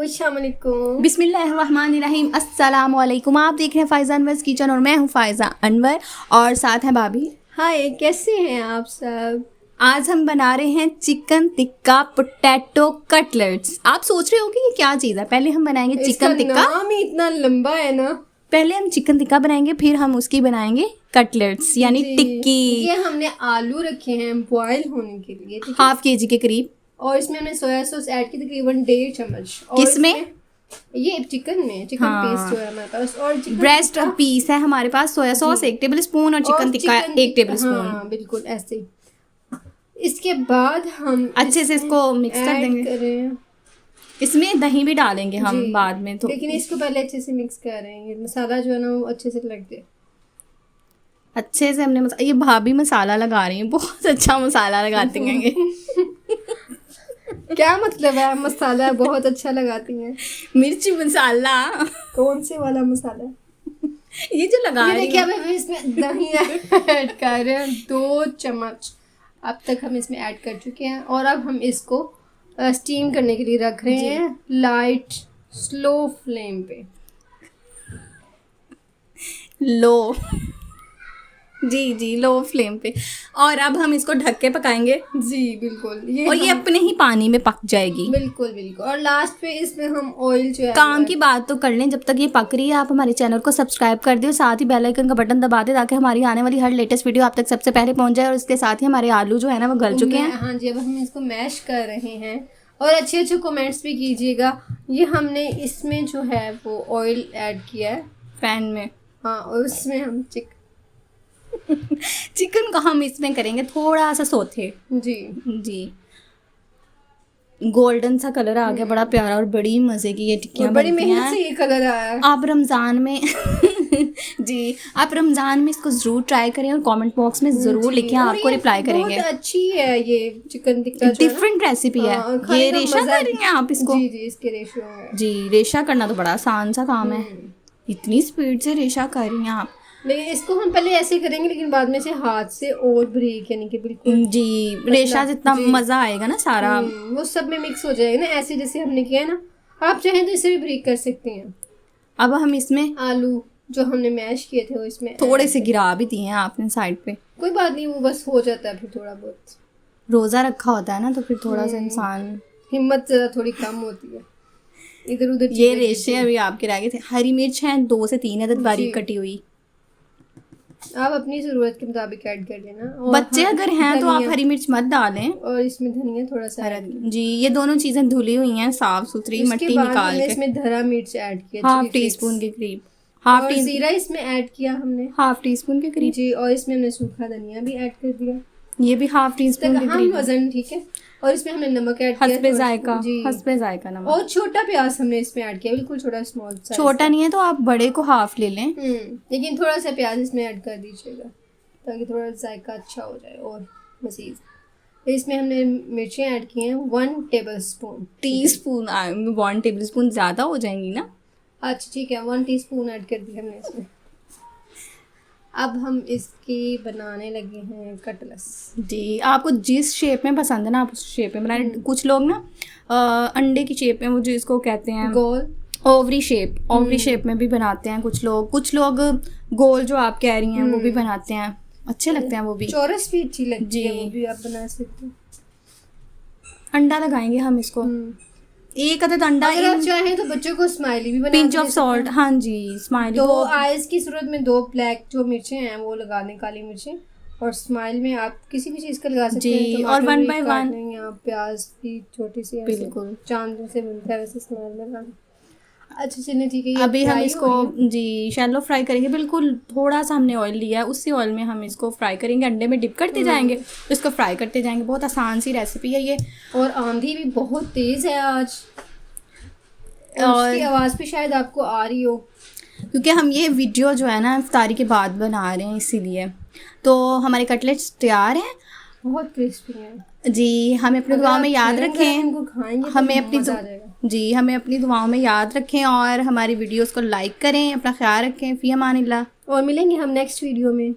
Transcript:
अस्सलाम वालेकुम। बिस्मिल्लाहिर्रहमानिर्रहीम। अस्सलाम वालेकुम। आप देख रहे हैं फ़ायज़ा अनवर्स किचन और मैं हूँ फ़ायज़ा अनवर और साथ हैं भाभी। हाय, कैसे हैं आप सब? आज हम बना रहे हैं चिकन टिक्का पोटैटो कटलेट्स। आप सोच रहे होंगे ये क्या चीज़ है। पहले हम बनाएंगे चिकन टिक्का। नाम ही इतना लंबा है ना। पहले हम चिकन टिक्का बनाएंगे, फिर हम उसकी बनाएंगे कटलेट्स यानी टिक्की। ये हमने आलू रखे हैं बॉयल होने के लिए, ठीक है? हाफ केजी के करीब। और इसमें हमने सोया सॉस ऐड की तकरीबन 1.5 चम्मच। किसमें? ये चिकन में चिकन पेस्ट जो है हमारे पास, और ब्रेस्ट पीस है हमारे पास, सोया सॉस 1 टेबल स्पून और चिकन टिक्का 1 टेबल स्पून। हाँ बिल्कुल ऐसे ही। इसके बाद हम अच्छे से इसको मिक्स कर देंगे। इसमें दही भी डालेंगे हम बाद में, तो लेकिन इसको पहले अच्छे से मिक्स कर रहे हैं। मसाला जो है ना वो अच्छे से लग जाए। अच्छे से हमने ये भाभी मसाला लगा रही है, बहुत अच्छा मसाला लगाती हैं ये। क्या मतलब है मसाला बहुत अच्छा लगाती हैं? मिर्ची मसाला। कौन से वाला मसाला? ये जो लगा रही है। क्या मैं इसमें दही ऐड कर रहे हैं 2 चम्मच। अब तक हम इसमें ऐड कर चुके हैं और अब हम इसको स्टीम करने के लिए रख रहे हैं लाइट स्लो फ्लेम पे। लो जी लो फ्लेम पे। और अब हम इसको ढक के पकाएंगे। जी बिल्कुल। ये अपने ही पानी में पक जाएगी। बिल्कुल बिल्कुल। और लास्ट पे इसमें हम ऑयल जो है काम की बात तो कर लें, जब तक ये पक रही है आप हमारे चैनल को सब्सक्राइब कर दियो, साथ ही बेल आइकन का बटन दबा दे ताकि हमारी आने वाली हर लेटेस्ट वीडियो आप तक सबसे पहले पहुंच जाए। और इसके साथ ही हमारे आलू जो है ना वो गल चुके हैं। हाँ जी, अब हम इसको मैश कर रहे हैं और अच्छे अच्छे कमेंट्स भी कीजिएगा। ये हमने इसमें जो है वो ऑयल ऐड किया है पैन में। हाँ, और उसमें हम चिकन को हम इसमें करेंगे थोड़ा सा सोथे। जी गोल्डन सा कलर आ गया, बड़ा प्यारा और बड़ी मजे की ये टिक्कियां बड़ी बनती मेहनत हैं। से ये कलर आया। आप रमज़ान में जी आप रमज़ान में इसको ज़रूर ट्राई करें और कमेंट बॉक्स में ज़रूर लिखें, आपको रिप्लाई करेंगे। बहुत अच्छी है ये चिकन टिक्का, डिफरेंट रेसिपी है। ये रेशा कर रही हैं आप इसको? जी इसके रेशो है। जी रेशा करना तो बड़ा आसान सा काम है। इतनी स्पीड से रेशा कर रही हैं आप। लेकिन इसको हम पहले ऐसे करेंगे, लेकिन बाद में से हाथ से और बारीक यानी कि बिल्कुल जी रेशा जितना मज़ा आएगा ना सारा वो सब में मिक्स हो जाएगा ना, ऐसे जैसे हमने किया है ना। आप चाहें तो इसे भी बारीक कर सकते हैं। अब हम इसमें आलू जो हमने मैश किए थे वो इसमें थोड़े से गिरा भी दिए हैं आपने साइड पे। कोई बात नहीं, वो बस हो जाता है फिर थोड़ा बहुत। रोज़ा रखा होता है ना तो फिर थोड़ा सा इंसान हिम्मत ज़रा थोड़ी कम होती है। इधर उधर ये रेशे अभी आपके रह गए थे। हरी मिर्च है 2 से 3 अदद बारीक कटी हुई। आप अपनी ज़रूरत के मुताबिक ऐड कर लेना। और बच्चे अगर हैं तो आप हरी मिर्च मत डालें। और इसमें धनिया थोड़ा सा जी ये दोनों चीज़ें धुली हुई हैं साफ सुथरी, मिट्टी निकाल के। इसमें धरा मिर्च ऐड किया हाफ टी स्पून के करीब। हाफ टी जीरा इसमें ऐड किया हमने हाफ टी स्पून के करीब जी। और इसमें हमने सूखा धनिया भी ऐड कर दिया, ये भी हाफ टी स्पून के करीब वजन, ठीक है। और इसमें हमने नमक ऐड किया, हस्बे जायका नमक। और छोटा प्याज हमने इसमें ऐड किया, बिल्कुल छोटा स्मॉल साइज। छोटा नहीं है तो आप बड़े को हाफ ले लें। लेकिन थोड़ा सा प्याज इसमें ऐड कर दीजिएगा ताकि थोड़ा जायका अच्छा हो जाए और मज़ीद। इसमें हमने मिर्चें ऐड की हैं 1 टेबलस्पून। 1 टेबलस्पून ज़्यादा हो जाएंगी ना। अच्छा ठीक है, 1 टीस्पून ऐड कर दी हमने इसमें। अब हम इसकी बनाने लगे हैं कटलेट्स। जी आपको जिस शेप में पसंद है ना आप उस शेप में बनाए। कुछ लोग ना अंडे की शेप में, वो जो इसको कहते हैं गोल ओवरी शेप में भी बनाते हैं कुछ लोग गोल जो आप कह रही हैं वो भी बनाते हैं, अच्छे लगते हैं वो भी। चौरस भी अच्छी लगती है, वो भी आप बना सकते हैं। अंडा लगाएंगे हम इसको, 1 अदद अंडा। अगर आप चाहें तो बच्चों को स्माइली भी बना पिंच ऑफ सॉल्ट। हाँ जी स्माइली। तो आइज की सूरत में 2 ब्लैक जो मिर्चें हैं वो लगा दें, काली मिर्चें। और स्माइल में आप किसी भी चीज़ का लगा सकते हैं जी। और 1 बाय 1 प्याज की छोटी सी बिल्कुल चांद से बनता है वैसे स्माइल में। अच्छा चलिए ठीक है। अभी हम इसको जी शैलो फ्राई करेंगे। बिल्कुल थोड़ा सा हमने ऑयल लिया है, उसी ऑयल में हम इसको फ्राई करेंगे। अंडे में डिप करते जाएंगे, इसको फ्राई करते जाएंगे। बहुत आसान सी रेसिपी है ये। और आंधी भी बहुत तेज़ है आज, और उसकी आवाज़ भी शायद आपको आ रही हो, क्योंकि हम ये वीडियो जो है ना इफ्तारी के बाद बना रहे हैं इसीलिए। तो हमारे कटलेट्स तैयार हैं, बहुत क्रिस्पी हैं जी। हमें अपनी दुआओं में याद रखें, हमें अपनी दुआओं में याद रखें और हमारी वीडियोस को लाइक करें। अपना ख्याल रखें। फ़ी अमानिल्लाह। और मिलेंगे हम नेक्स्ट वीडियो में।